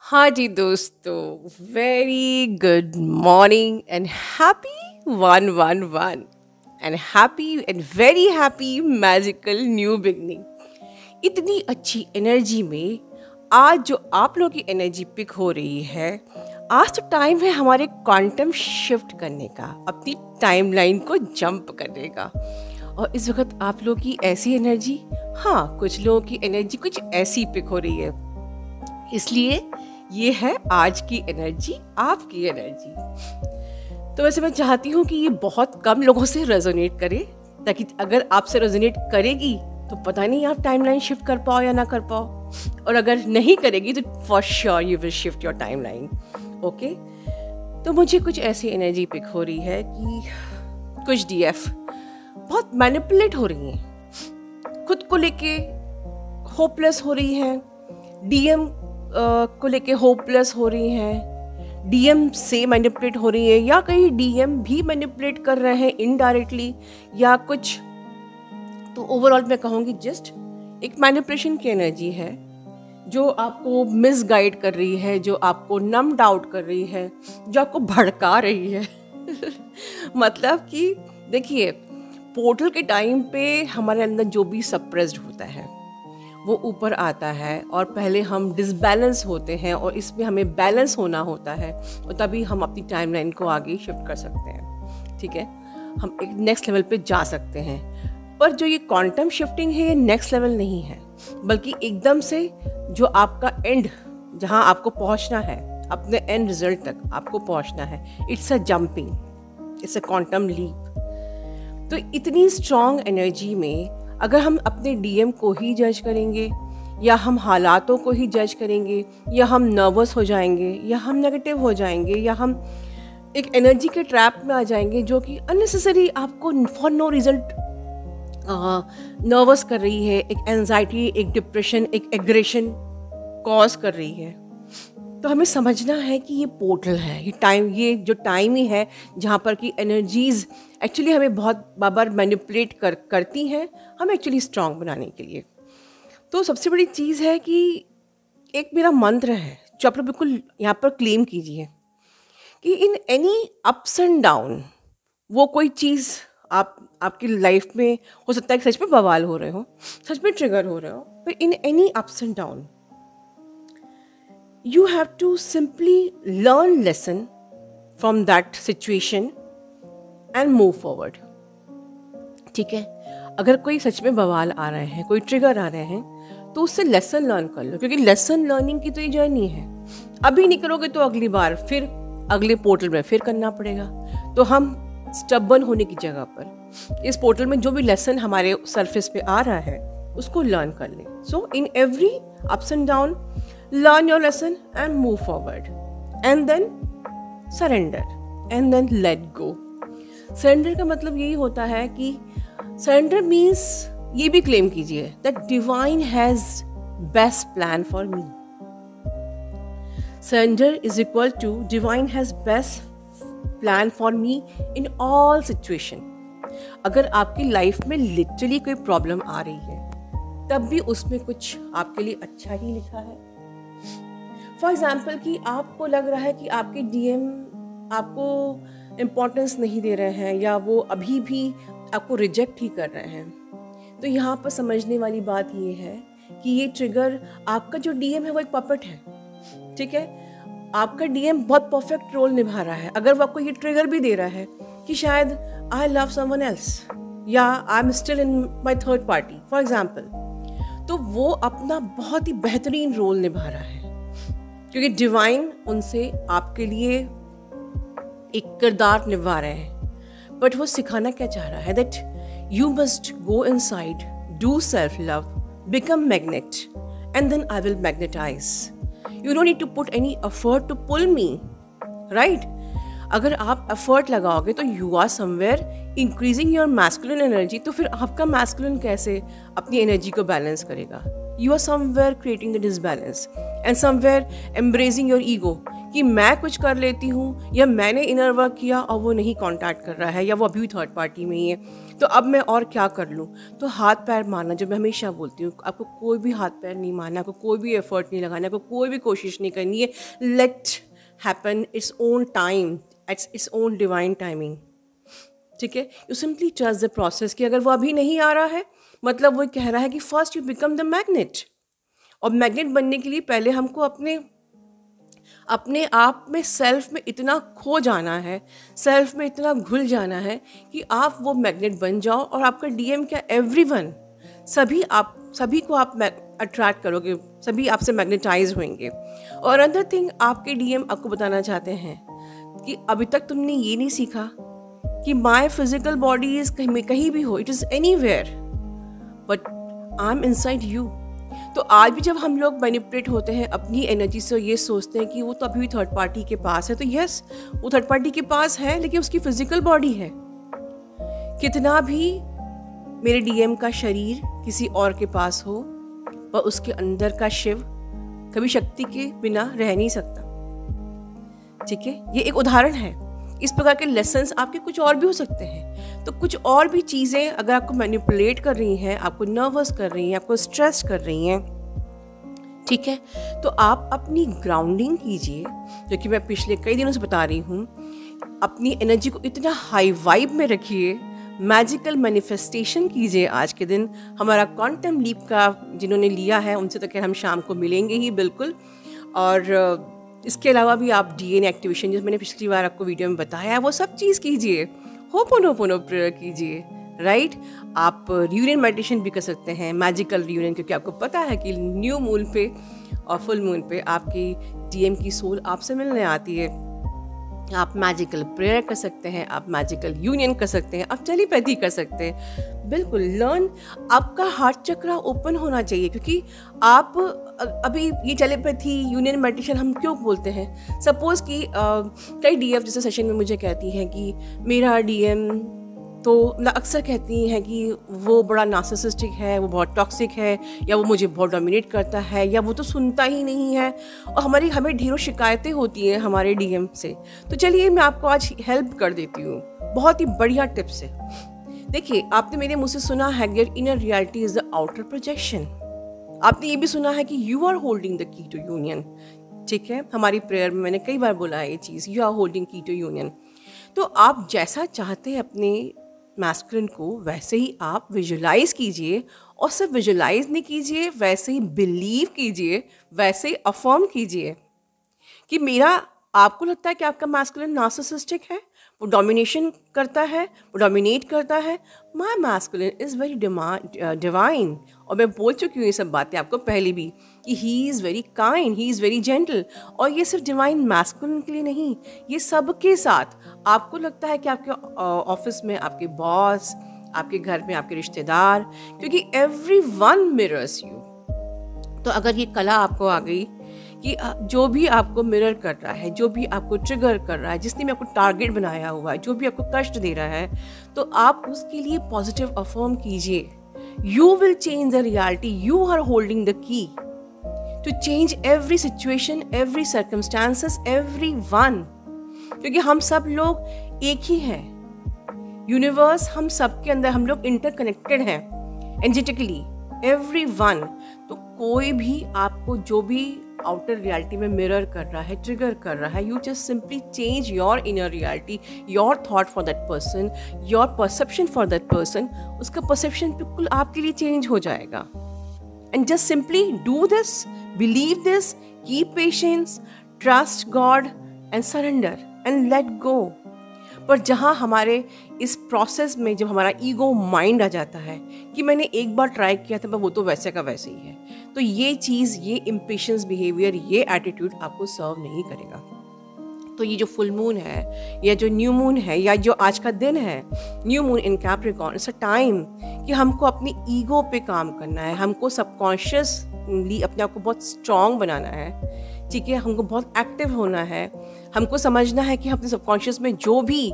हाँ जी दोस्तों, very good morning and happy 111 and happy and very happy magical new beginning. इतनी अच्छी energy में आज जो आप लोगों की एनर्जी पिक हो रही है, आज तो टाइम है हमारे क्वांटम शिफ्ट करने का, अपनी टाइमलाइन को जंप करने का। और इस वक्त आप लोगों की ऐसी एनर्जी, हाँ कुछ लोगों की एनर्जी कुछ ऐसी पिक हो रही है, इसलिए ये है आज की एनर्जी, आपकी एनर्जी। तो वैसे मैं चाहती हूँ कि ये बहुत कम लोगों से रेजोनेट करे, ताकि अगर आपसे रेजोनेट करेगी तो पता नहीं आप टाइमलाइन शिफ्ट कर पाओ या ना कर पाओ, और अगर नहीं करेगी तो for sure you will shift your timeline. Okay, तो मुझे कुछ ऐसी एनर्जी पिक हो रही है कि कुछ डीएफ बहुत मैनिपुलेट हो रही हैं, खुद को लेके होपलेस हो रही हैं, डीएम को लेके होपलेस हो रही हैं, डीएम से मैनिपुलेट हो रही है, या कहीं डीएम भी मैनिपुलेट कर रहे हैं इनडायरेक्टली या कुछ। तो ओवरऑल मैं कहूँगी जस्ट एक मैनिपुलेशन की एनर्जी है जो आपको मिसगाइड कर रही है, जो आपको नम्ड आउट कर रही है, जो आपको भड़का रही है। मतलब कि देखिए, पोर्टल के टाइम पे हमारे अंदर जो भी सप्रेस्ड होता है वो ऊपर आता है, और पहले हम डिसबैलेंस होते हैं और इसमें हमें बैलेंस होना होता है, और तभी हम अपनी टाइमलाइन को आगे शिफ्ट कर सकते हैं। ठीक है, हम एक नेक्स्ट लेवल पे जा सकते हैं। पर जो ये क्वांटम शिफ्टिंग है, ये नेक्स्ट लेवल नहीं है, बल्कि एकदम से जो आपका एंड, जहाँ आपको पहुँचना है, अपने एंड रिजल्ट तक आपको पहुँचना है, it's a jumping, it's a quantum leap. तो इतनी स्ट्रॉन्ग एनर्जी में अगर हम अपने डीएम को ही जज करेंगे, या हम हालातों को ही जज करेंगे, या हम नर्वस हो जाएंगे, या हम नेगेटिव हो जाएंगे, या हम एक एनर्जी के ट्रैप में आ जाएंगे जो कि अननेसेसरी आपको फॉर नो रीज़न नर्वस कर रही है, एक एंजाइटी, एक डिप्रेशन, एक एग्रेशन कॉज कर रही है। तो हमें समझना है कि ये पोर्टल है, ये जो टाइम ही है जहाँ पर कि एनर्जीज एक्चुअली हमें बहुत बार मैनिपुलेट करती हैं, हमें एक्चुअली स्ट्रांग बनाने के लिए। तो सबसे बड़ी चीज़ है कि एक मेरा मंत्र है जो आप लोग बिल्कुल यहाँ पर क्लेम कीजिए कि in any ups and down, वो कोई चीज़ आपकी लाइफ में हो सकता है कि सच में बवाल हो रहे हो, सच में ट्रिगर हो रहे हो, पर in any ups and down you have to simply learn lesson from that situation and move forward। ठीक है, अगर कोई सच में बवाल आ रहे हैं, कोई ट्रिगर आ रहे हैं, तो उससे लेसन लर्न कर लो, क्योंकि लेसन लर्निंग की तो ये जर्नी है। अभी नहीं करोगे तो अगली बार फिर अगले पोर्टल में फिर करना पड़ेगा। तो हम स्टबर्न होने की जगह पर इस पोर्टल में जो भी लेसन हमारे सरफेस पे आ रहा है उसको लर्न कर लें। So in every ups and down, learn your lesson and move forward, and then surrender and then let go। surrender का मतलब यही होता है कि surrender means, ये भी claim कीजिए that divine has best plan for me। surrender is equal to divine has best plan for me in all situation। अगर आपकी लाइफ में लिटरली कोई प्रॉब्लम आ रही है, तब भी उसमें कुछ आपके लिए अच्छा ही लिखा है। फॉर एग्जाम्पल कि आपको लग रहा है कि आपके डीएम आपको इम्पोर्टेंस नहीं दे रहे हैं, या वो अभी भी आपको रिजेक्ट ही कर रहे हैं, तो यहाँ पर समझने वाली बात ये है कि ये ट्रिगर, आपका जो डीएम है वो एक पपेट है। ठीक है, आपका डीएम बहुत परफेक्ट रोल निभा रहा है। अगर वो आपको ये ट्रिगर भी दे रहा है कि शायद आई लव समवन एल्स, या I am still in my third party for example, तो वो अपना बहुत ही बेहतरीन रोल निभा रहा है, क्योंकि डिवाइन उनसे आपके लिए एक किरदार निभा रहे हैं। बट वो सिखाना क्या चाह रहा है, that you must go inside, do self love, become magnet, and then I will magnetize. You don't need to put any effort to pull me, right. अगर आप एफर्ट लगाओगे तो you are somewhere increasing your masculine energy, तो फिर आपका masculine कैसे अपनी energy को बैलेंस करेगा? You are somewhere creating the disbalance and somewhere embracing your ego कि मैं कुछ कर लेती हूँ या मैंने इनर वर्क किया और वो नहीं कांटेक्ट कर रहा है या वो अभी भी थर्ड पार्टी में ही है, तो अब मैं और क्या कर लूँ। तो हाथ पैर मारना, जो मैं हमेशा बोलती हूँ, आपको कोई भी हाथ पैर नहीं मारना, आपको कोई भी एफर्ट नहीं लगाना, आपको कोई भी कोशिश नहीं करनी है। Let happen its own time, at its own divine timing. ठीक है, you simply trust the process कि अगर वो अभी नहीं आ रहा है, मतलब वो कह रहा है कि first you become the magnet. और मैग्नेट बनने के लिए पहले हमको अपने आप में, सेल्फ में इतना खो जाना है, सेल्फ में इतना घुल जाना है कि आप वो मैग्नेट बन जाओ। और आपका डीएम क्या, एवरीवन, सभी को आप अट्रैक्ट करोगे, सभी आपसे मैग्नेटाइज होंगे। और अनदर थिंग, आपके डीएम आपको बताना चाहते हैं कि अभी तक तुमने ये नहीं सीखा कि माई फिजिकल बॉडी इज कहीं भी हो, it is anywhere, but I am inside you. तो आज भी जब हम लोग मैनिपुलेट होते हैं अपनी एनर्जी से, ये सोचते हैं कि वो तो अभी भी थर्ड पार्टी के पास है, तो यस, वो थर्ड पार्टी के पास है, लेकिन उसकी फिजिकल बॉडी है। कितना भी मेरे डीएम का शरीर किसी और के पास हो, पर उसके अंदर का शिव कभी शक्ति के बिना रह नहीं सकता। ठीक है, ये एक उदाहरण है। इस प्रकार के लेसन्स आपके कुछ और भी हो सकते हैं। तो कुछ और भी चीज़ें अगर आपको मैनिपुलेट कर रही हैं, आपको नर्वस कर रही हैं, आपको स्ट्रेस कर रही हैं, ठीक है, तो आप अपनी ग्राउंडिंग कीजिए, जो कि मैं पिछले कई दिनों से बता रही हूँ। अपनी एनर्जी को इतना हाई वाइब में रखिए, मैजिकल मैनिफेस्टेशन कीजिए। आज के दिन हमारा क्वांटम लीप का जिन्होंने लिया है, उनसे तो खैर हम शाम को मिलेंगे ही बिल्कुल। और इसके अलावा भी आप डीएनए एक्टिवेशन, जो मैंने पिछली बार आपको वीडियो में बताया है, वो सब चीज़ कीजिए। होपोनोपोनो प्रेयर कीजिए, राइट। आप रियूनियन मेडिटेशन भी कर सकते हैं, मैजिकल रियूनियन, क्योंकि आपको पता है कि न्यू मून पे और फुल मून पे आपकी डीएम की सोल आपसे मिलने आती है। आप मैजिकल प्रेयर कर सकते हैं, आप मैजिकल यूनियन कर सकते हैं, आप टेलीपैथी कर सकते हैं। बिल्कुल लर्न, आपका हार्ट चक्रा ओपन होना चाहिए, क्योंकि आप अभी ये टेलीपैथी यूनियन मेडिटेशन हम क्यों बोलते हैं। सपोज़ कि कई डीएफ जैसे सेशन में मुझे कहती हैं कि मेरा डीएम, तो अक्सर कहती हैं कि वो बड़ा नार्सिसिस्टिक है, वो बहुत टॉक्सिक है, या वो मुझे बहुत डोमिनेट करता है, या वो तो सुनता ही नहीं है। और हमें ढेरों शिकायतें होती हैं हमारे डीएम से। तो चलिए मैं आपको आज हेल्प कर देती हूँ बहुत ही बढ़िया टिप्स से। देखिए, आपने मेरे मुँह से सुना है your inner reality is the outer projection. आपने ये भी सुना है कि you are holding the key to union. ठीक है, हमारी प्रेयर में मैंने कई बार बोला है ये चीज़, यू आर होल्डिंग की टू यूनियन। तो आप जैसा चाहते हैं अपने मैस्कुलिन को, वैसे ही आप विजुलाइज कीजिए। और सिर्फ विजुलाइज नहीं कीजिए, वैसे ही बिलीव कीजिए, वैसे ही अफर्म कीजिए कि मेरा, आपको लगता है कि आपका मैस्कुलिन नार्सिसिस्टिक है, वो डोमिनेशन करता है, वो डोमिनेट करता है, माई मैस्कुलिन इज़ वेरी डिवाइन। और मैं बोल चुकी हूँ ये सब बातें आपको पहले भी कि he is very kind, he is very gentle. और ये सिर्फ डिवाइन मैस्कुलिन के लिए नहीं, ये सबके साथ। आपको लगता है कि आपके ऑफिस में आपके बॉस, आपके घर में आपके रिश्तेदार, क्योंकि एवरी वन मिरर्स यू। तो अगर ये कला आपको आ गई कि जो भी आपको मिरर कर रहा है, जो भी आपको ट्रिगर कर रहा है, जिसने भी आपको टारगेट बनाया हुआ है, जो भी आपको कष्ट दे रहा है, तो आप उसके लिए पॉजिटिव अफर्म कीजिए। You will change the reality, you are holding the key to change every situation, every circumstances, every one. क्योंकि हम सब लोग एक ही हैं, यूनिवर्स हम सब के अंदर, हम लोग इंटरकनेक्टेड हैं एनर्जेटिकली, एवरी वन। तो कोई भी आपको जो भी आउटर रियलिटी में मिरर कर रहा है, ट्रिगर कर रहा है, you just simply change your inner reality, your thought for that person, your perception for that person. उसका परसेप्शन बिल्कुल आपके लिए चेंज हो जाएगा। And just simply do this, believe this, keep patience, trust God and surrender and let go. पर जहाँ हमारे इस प्रोसेस में जब हमारा ईगो माइंड आ जाता है कि मैंने एक बार ट्राई किया था पर वो तो वैसे का वैसे ही है, तो ये चीज़, ये इम्पेशेंस बिहेवियर, ये एटीट्यूड आपको सर्व नहीं करेगा। तो ये जो फुल मून है, या जो न्यू मून है, या जो आज का दिन है, new moon in Capricorn, it's a time कि हमको अपनी ईगो पे काम करना है, हमको सबकॉन्शियसली अपने आप को बहुत स्ट्रॉन्ग बनाना है। ठीक है, हमको बहुत एक्टिव होना है, हमको समझना है कि अपने सबकॉन्शियस में जो भी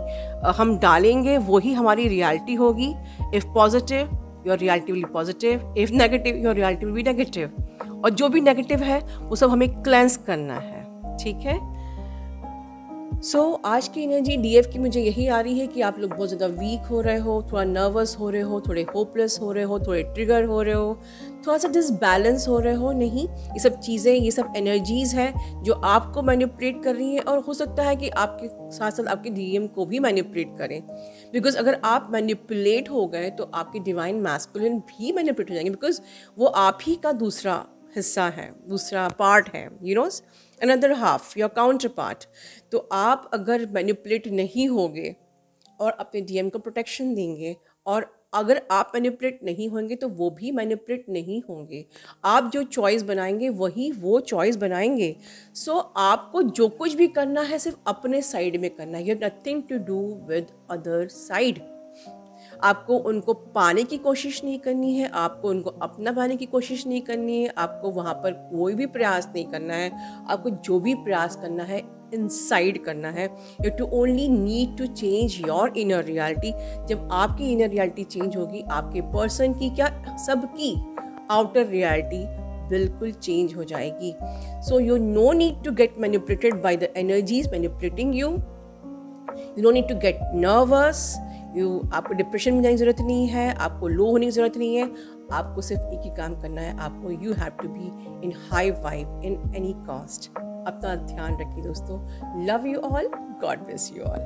हम डालेंगे वही हमारी रियलिटी होगी। If positive, your reality will be positive, if negative, your reality will be negative. और जो भी नेगेटिव है वो सब हमें क्लेंस करना है। ठीक है, आज की एनर्जी डीएफ की मुझे यही आ रही है कि आप लोग बहुत ज़्यादा वीक हो रहे हो, थोड़ा नर्वस हो रहे हो, थोड़े होपलेस हो रहे हो, थोड़े ट्रिगर हो रहे हो, थोड़ा सा डिसबैलेंस हो रहे हो। नहीं, ये सब चीज़ें, ये सब एनर्जीज़ हैं जो आपको मैनिपुलेट कर रही हैं, और हो सकता है कि आपके साथ साथ आपके डीएम को भी मैनिपुलेट करें। बिकॉज अगर आप मैनिपुलेट हो गए तो आपके डिवाइन मैस्कुलिन भी मैनिपुलेट हो जाएंगे, बिकॉज वो आप ही का दूसरा हिस्सा है, दूसरा पार्ट है, you know, another half, your counter part. तो आप अगर मैनिपुलेट नहीं होगे और अपने डीएम को प्रोटेक्शन देंगे, और अगर आप मैनिपुलेट नहीं होंगे तो वो भी मैनिपुलेट नहीं होंगे। आप जो चॉइस बनाएंगे वही वो चॉइस बनाएंगे। आपको जो कुछ भी करना है सिर्फ अपने साइड में करना है। You have nothing to do with other side. आपको उनको पाने की कोशिश नहीं करनी है, आपको उनको अपना पाने की कोशिश नहीं करनी है, आपको वहाँ पर कोई भी प्रयास नहीं करना है। आपको जो भी प्रयास करना है इनसाइड करना है। You too only need to change your inner reality. जब आपकी इनर रियलिटी चेंज होगी, आपके पर्सन की क्या, सबकी आउटर रियलिटी बिल्कुल चेंज हो जाएगी। So you no need to get manipulated by the energies manipulating you. You no need to get nervous. आपको डिप्रेशन में जाने की ज़रूरत नहीं है, आपको लो होने की ज़रूरत नहीं है। आपको सिर्फ एक ही काम करना है, आपको you have to be in high vibe in any cost. अपना ध्यान रखिए दोस्तों। Love you all, God bless you all.